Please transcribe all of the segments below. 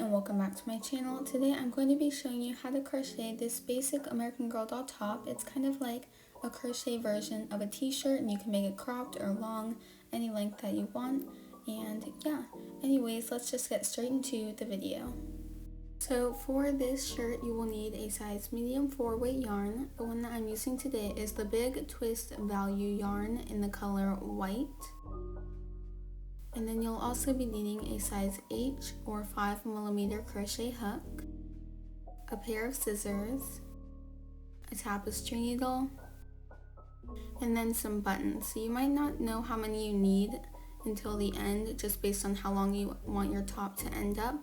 and welcome back to my channel. Today I'm going to be showing you how to crochet this basic American Girl doll top. It's kind of like a crochet version of a t-shirt, and you can make it cropped or long, any length that you want. And yeah, anyways, let's just get straight into the video. So for this shirt you will need a size medium 4-weight yarn. The one that I'm using today is the Big Twist Value yarn in the color white. And then you'll also be needing a size H or 5mm crochet hook, a pair of scissors, a tapestry needle, and then some buttons. So you might not know how many you need until the end, just based on how long you want your top to end up.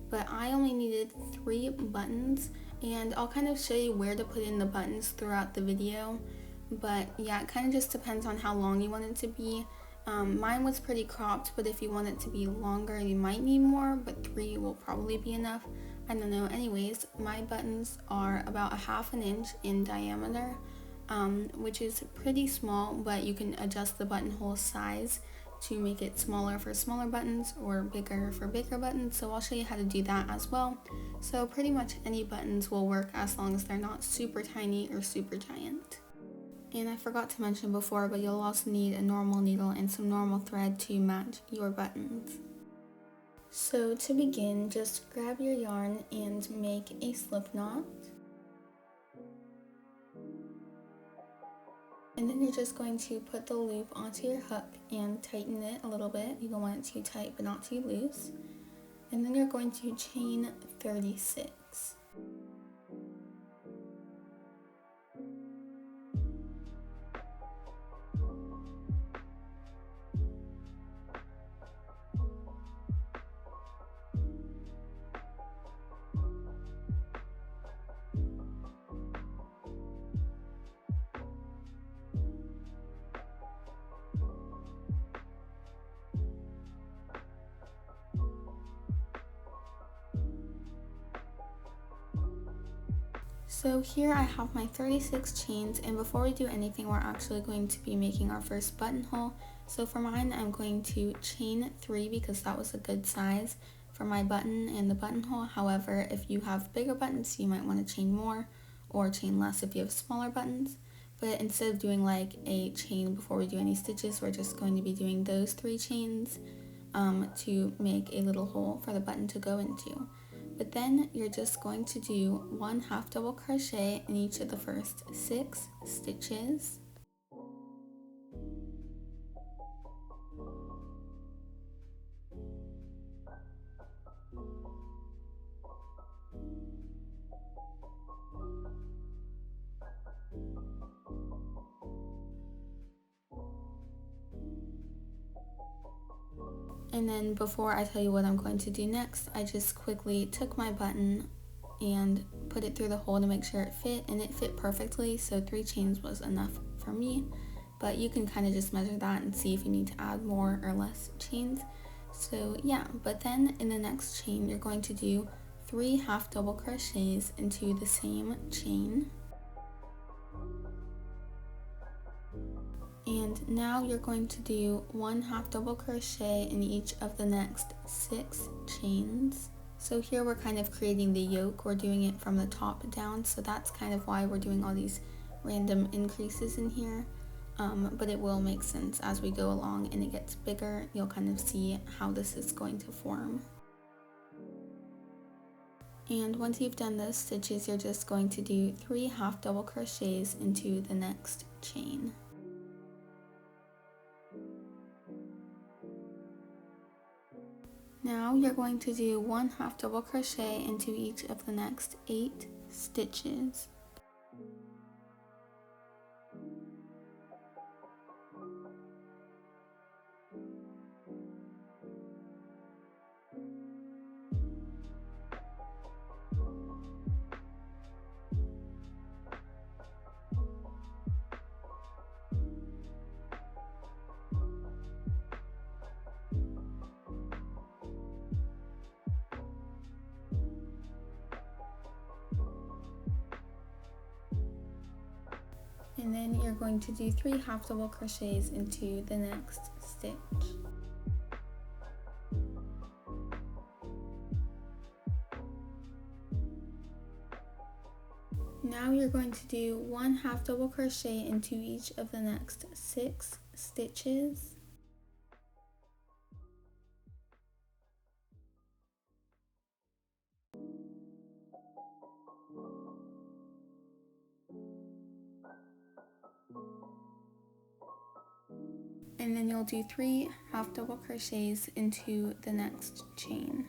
But I only needed 3 buttons, and I'll kind of show you where to put in the buttons throughout the video. But yeah, it kind of just depends on how long you want it to be. Mine was pretty cropped, but if you want it to be longer, you might need more, but 3 will probably be enough. I don't know. Anyways, my buttons are about 1/2 inch in diameter, which is pretty small, but you can adjust the buttonhole size to make it smaller for smaller buttons or bigger for bigger buttons. So I'll show you how to do that as well. So pretty much any buttons will work as long as they're not super tiny or super giant. And I forgot to mention before, but you'll also need a normal needle and some normal thread to match your buttons. So to begin, just grab your yarn and make a slip knot. And then you're just going to put the loop onto your hook and tighten it a little bit. You don't want it too tight but not too loose. And then you're going to chain 36. So here I have my 36 chains, and before we do anything, we're actually going to be making our first buttonhole. So for mine, I'm going to chain 3 because that was a good size for my button and the buttonhole. However, if you have bigger buttons, you might want to chain more or chain less if you have smaller buttons. But instead of doing like a chain before we do any stitches, we're just going to be doing those 3 chains to make a little hole for the button to go into. But then you're just going to do 1 half double crochet in each of the first 6 stitches. And then before I tell you what I'm going to do next, I just quickly took my button and put it through the hole to make sure it fit, and it fit perfectly, so 3 chains was enough for me. But you can kind of just measure that and see if you need to add more or less chains. So yeah, but then in the next chain you're going to do 3 half double crochets into the same chain. And now you're going to do 1 half double crochet in each of the next 6 chains. So here we're kind of creating the yoke, we're doing it from the top down, so that's kind of why we're doing all these random increases in here. But it will make sense as we go along and it gets bigger. You'll kind of see how this is going to form. And once you've done those stitches, you're just going to do 3 half double crochets into the next chain. Now you're going to do 1 half double crochet into each of the next 8 stitches. And then you're going to do 3 half double crochets into the next stitch. now you're going to do 1 half double crochet into each of the next 6 stitches. And then you'll do 3 half double crochets into the next chain.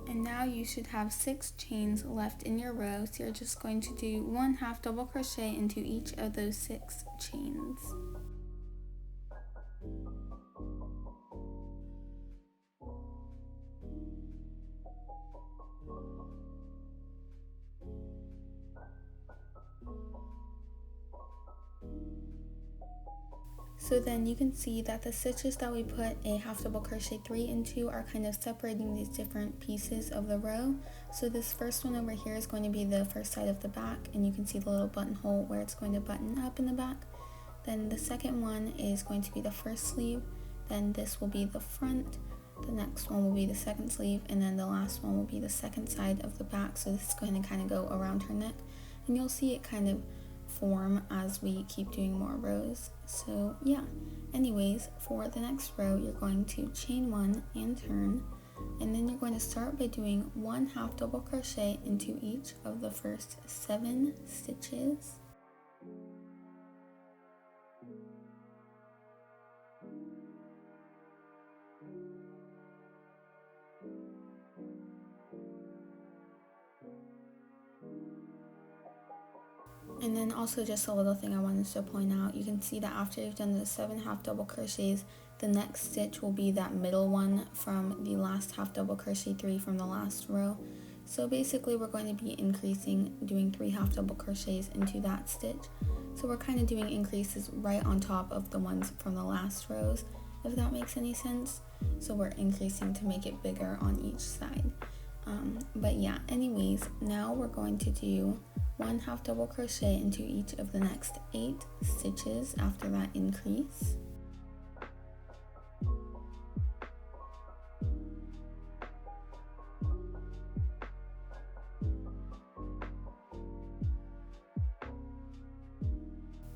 And now you should have 6 chains left in your row, so you're just going to do 1 half double crochet into each of those 6 chains. So then you can see that the stitches that we put a half double crochet 3 into are kind of separating these different pieces of the row. So this first one over here is going to be the first side of the back, and you can see the little buttonhole where it's going to button up in the back. Then the second one is going to be the first sleeve, then this will be the front, the next one will be the second sleeve, and then the last one will be the second side of the back. So this is going to kind of go around her neck, and you'll see it kind of form as we keep doing more rows. So yeah, anyways, for the next row you're going to chain 1 and turn, and then you're going to start by doing 1 half double crochet into each of the first 7 stitches. And then also just a little thing I wanted to point out, you can see that after you've done the 7 half double crochets, the next stitch will be that middle one from the last half double crochet 3 from the last row. So basically we're going to be increasing, doing 3 half double crochets into that stitch. So we're kind of doing increases right on top of the ones from the last rows, if that makes any sense. So we're increasing to make it bigger on each side. But yeah, anyways, now we're going to do 1 half double crochet into each of the next 8 stitches after that increase.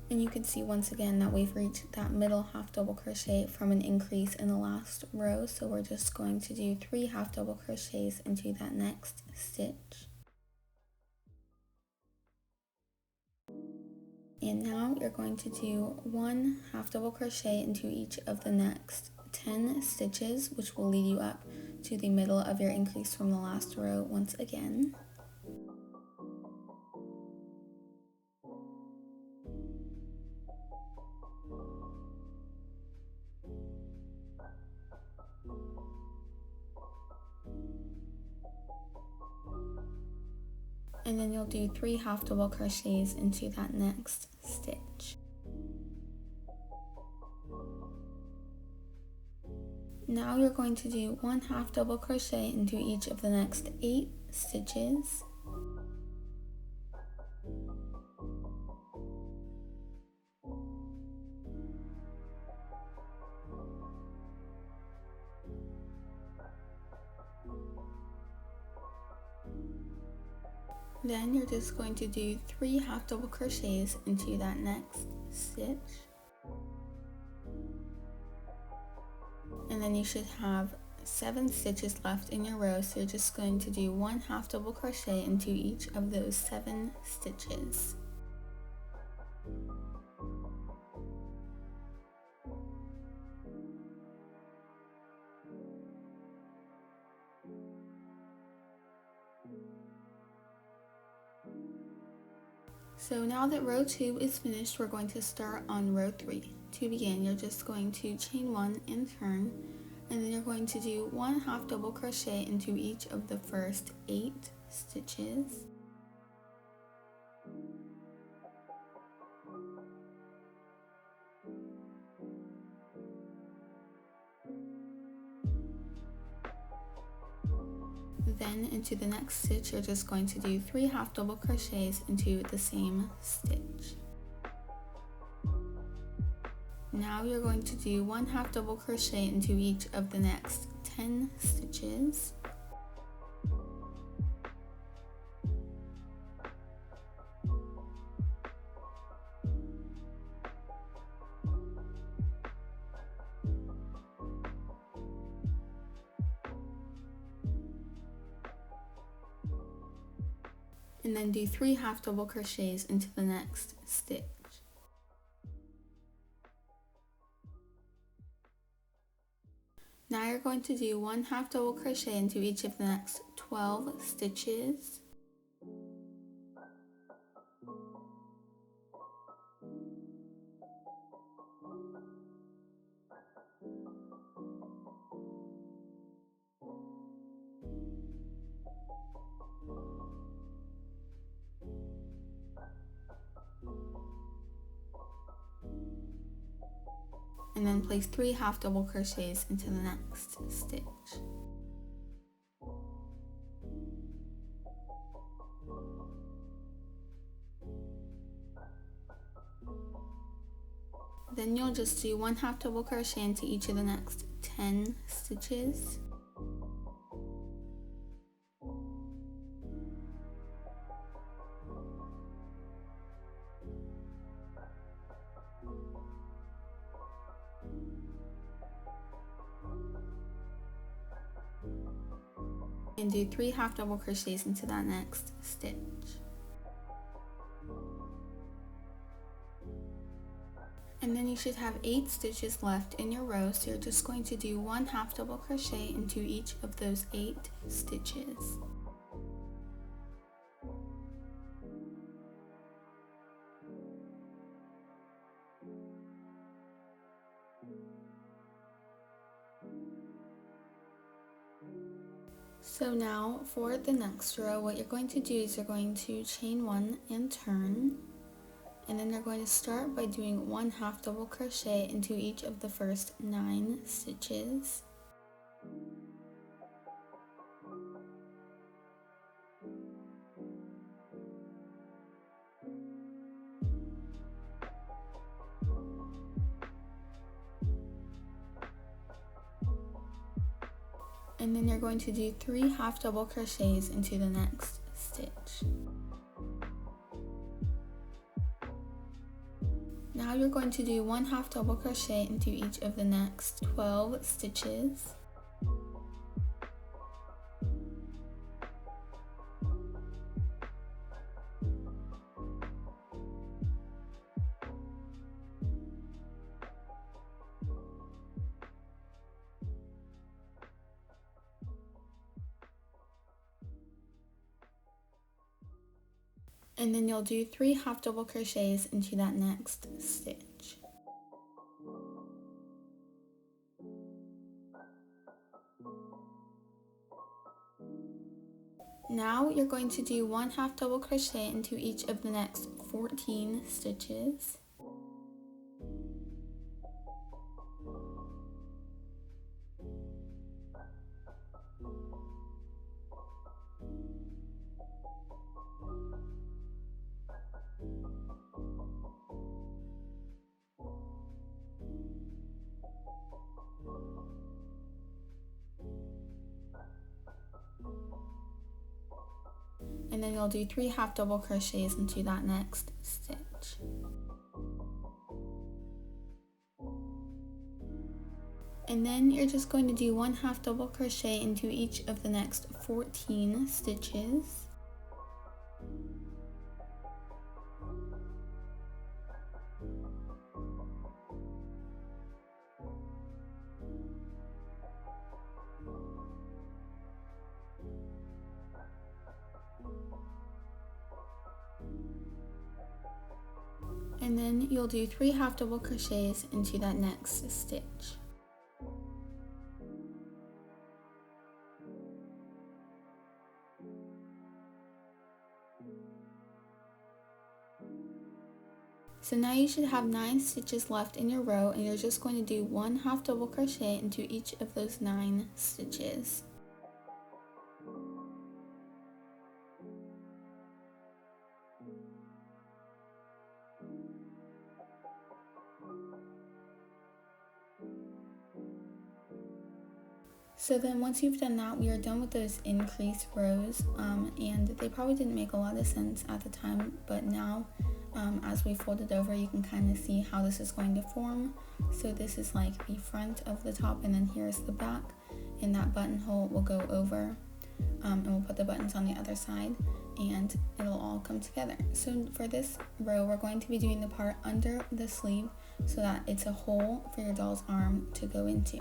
And you can see once again that we've reached that middle half double crochet from an increase in the last row, so we're just going to do 3 half double crochets into that next stitch. And now you're going to do 1 half double crochet into each of the next 10 stitches, which will lead you up to the middle of your increase from the last row once again. And then you'll do 3 half double crochets into that next stitch. Now you're going to do 1 half double crochet into each of the next 8 stitches. Then you're just going to do 3 half double crochets into that next stitch. And then you should have 7 stitches left in your row, so you're just going to do 1 half double crochet into each of those 7 stitches. So now that row 2 is finished, we're going to start on row 3. To begin, you're just going to chain 1 and turn, and then you're going to do 1 half double crochet into each of the first 8 stitches. Then into the next stitch, you're just going to do 3 half double crochets into the same stitch. Now you're going to do 1 half double crochet into each of the next 10 stitches. and then do 3 half double crochets into the next stitch. Now you're going to do 1 half double crochet into each of the next 12 stitches. And then place 3 half double crochets into the next stitch. Then you'll just do 1 half double crochet into each of the next 10 stitches. And do 3 half double crochets into that next stitch. And then you should have 8 stitches left in your row, so you're just going to do 1 half double crochet into each of those 8 stitches. So now for the next row, what you're going to do is you're going to chain 1 and turn, and then you're going to start by doing 1 half double crochet into each of the first 9 stitches. And then you're going to do 3 half double crochets into the next stitch. Now you're going to do 1 half double crochet into each of the next 12 stitches. And then you'll do 3 half double crochets into that next stitch. Now you're going to do 1 half double crochet into each of the next 14 stitches. And then you'll do 3 half double crochets into that next stitch. And then you're just going to do 1 half double crochet into each of the next 14 stitches. And then you'll do 3 half double crochets into that next stitch. So now you should have 9 stitches left in your row, and you're just going to do 1 half double crochet into each of those 9 stitches. So then once you've done that, we are done with those increase rows, and they probably didn't make a lot of sense at the time, but now as we fold it over, you can kind of see how this is going to form. So this is like the front of the top, and then here's the back, and that buttonhole will go over, and we'll put the buttons on the other side. and it'll all come together. So for this row, we're going to be doing the part under the sleeve so that it's a hole for your doll's arm to go into.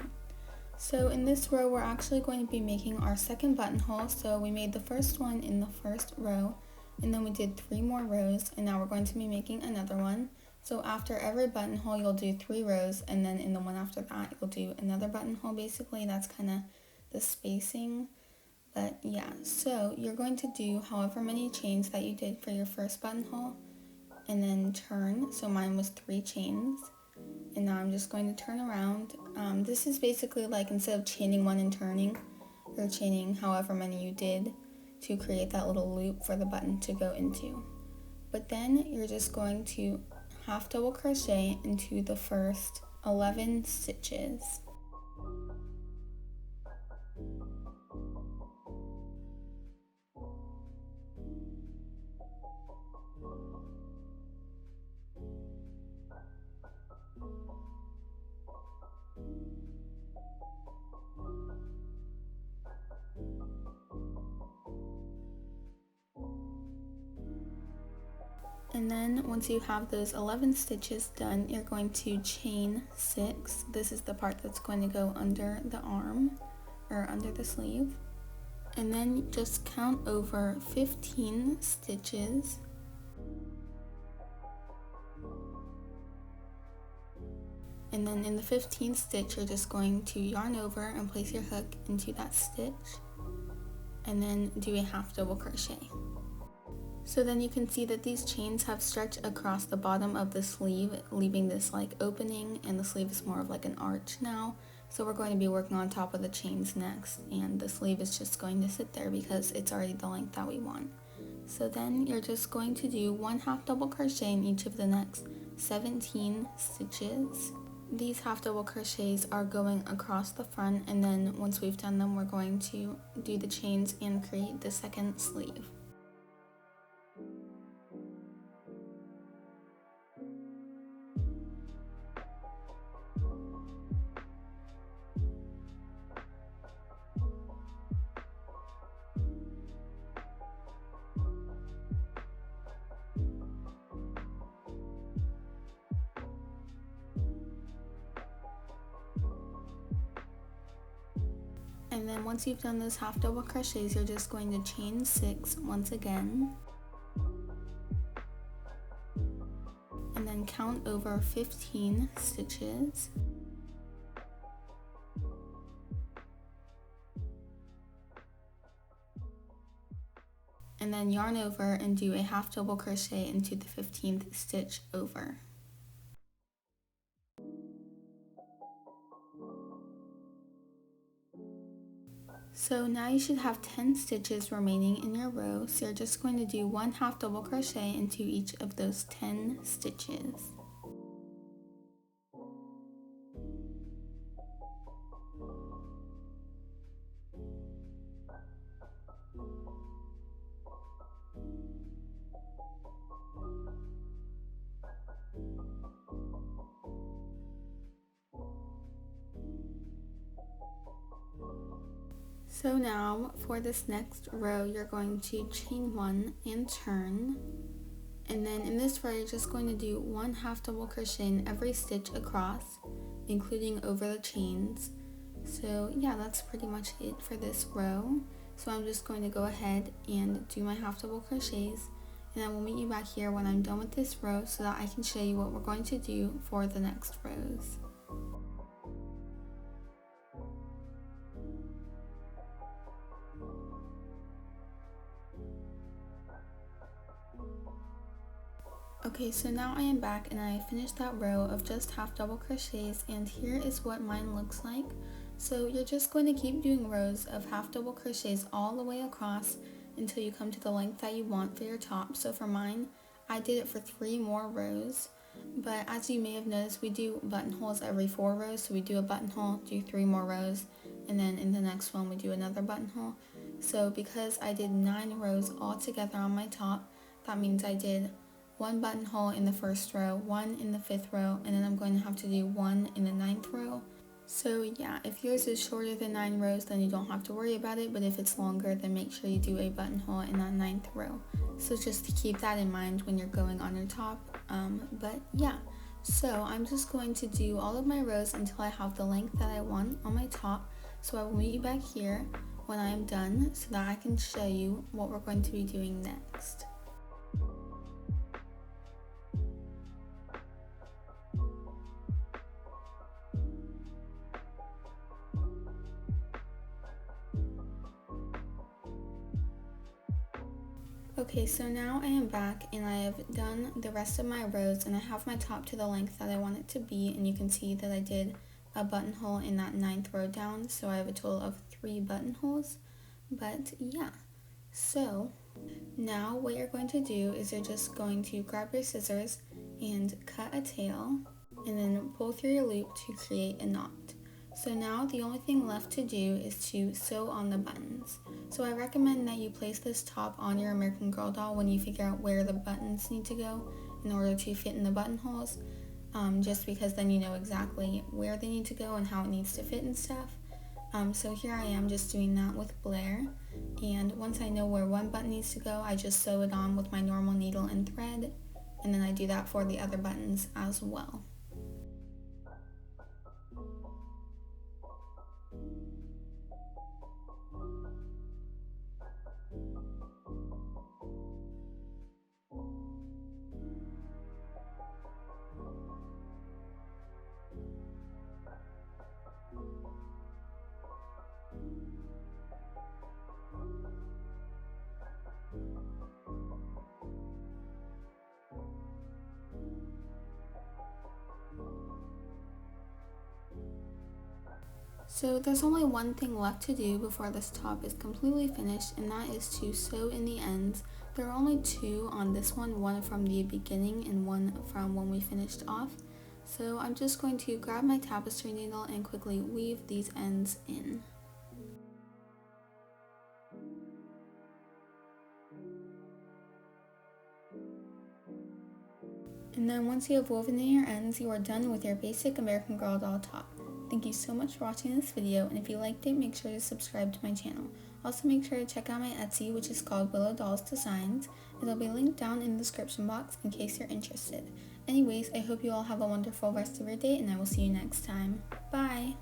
So in this row, we're actually going to be making our second buttonhole. So we made the first one in the first row, and then we did 3 more rows, and now we're going to be making another one. So after every buttonhole, you'll do 3 rows, and then in the one after that, you'll do another buttonhole. Basically, that's kind of the spacing. But yeah, so you're going to do however many chains that you did for your first buttonhole, and then turn. So mine was 3 chains. And now I'm just going to turn around. This is basically like instead of chaining 1 and turning, you're chaining however many you did to create that little loop for the button to go into. But then you're just going to half double crochet into the first 11 stitches. And then once you have those 11 stitches done, you're going to chain 6. This is the part that's going to go under the arm or under the sleeve. And then just count over 15 stitches. And then in the 15th stitch, you're just going to yarn over and place your hook into that stitch, and then do a half double crochet. So then you can see that these chains have stretched across the bottom of the sleeve, leaving this like opening, and the sleeve is more of like an arch now. So we're going to be working on top of the chains next, and the sleeve is just going to sit there because it's already the length that we want. So then you're just going to do 1 half double crochet in each of the next 17 stitches. These half double crochets are going across the front, and then once we've done them, we're going to do the chains and create the second sleeve. And then once you've done those half double crochets, you're just going to chain 6 once again. And then count over 15 stitches. And then yarn over and do a half double crochet into the 15th stitch over. So now you should have 10 stitches remaining in your row, so you're just going to do 1 half double crochet into each of those 10 stitches. So now for this next row, you're going to chain 1 and turn, and then in this row you're just going to do 1 half double crochet in every stitch across, including over the chains. So yeah, that's pretty much it for this row. So I'm just going to go ahead and do my half double crochets, and I will meet you back here when I'm done with this row so that I can show you what we're going to do for the next rows. Okay, so now I am back and I finished that row of just half double crochets, and here is what mine looks like. So you're just going to keep doing rows of half double crochets all the way across until you come to the length that you want for your top. So for mine, I did it for 3 more rows, but as you may have noticed, we do buttonholes every 4 rows. So we do a buttonhole, do 3 more rows, and then in the next one we do another buttonhole. So because I did 9 rows all together on my top, that means I did 1 buttonhole in the first row, 1 in the 5th row, and then I'm going to have to do 1 in the 9th row. So yeah, if yours is shorter than 9 rows, then you don't have to worry about it, but if it's longer, then make sure you do a buttonhole in that 9th row. So just keep that in mind when you're going on your top. But yeah, so I'm just going to do all of my rows until I have the length that I want on my top. So I will meet you back here when I am done so that I can show you what we're going to be doing next. Okay, so now I am back and I have done the rest of my rows and I have my top to the length that I want it to be, and you can see that I did a buttonhole in that 9th row down, so I have a total of 3 buttonholes. But yeah, so now what you're going to do is you're just going to grab your scissors and cut a tail and then pull through your loop to create a knot. So now the only thing left to do is to sew on the buttons. So I recommend that you place this top on your American Girl doll when you figure out where the buttons need to go in order to fit in the buttonholes, just because then you know exactly where they need to go and how it needs to fit and stuff. So here I am just doing that with Blair, and once I know where one button needs to go, I just sew it on with my normal needle and thread, and then I do that for the other buttons as well. So there's only one thing left to do before this top is completely finished, and that is to sew in the ends. There are only 2 on this one from the beginning and one from when we finished off. So I'm just going to grab my tapestry needle and quickly weave these ends in. And then once you have woven in your ends, you are done with your basic American Girl doll top. Thank you so much for watching this video, and if you liked it, make sure to subscribe to my channel. Also make sure to check out my Etsy, which is called Willow Dolls Designs. It'll be linked down in the description box in case you're interested. Anyways, I hope you all have a wonderful rest of your day, and I will see you next time. Bye!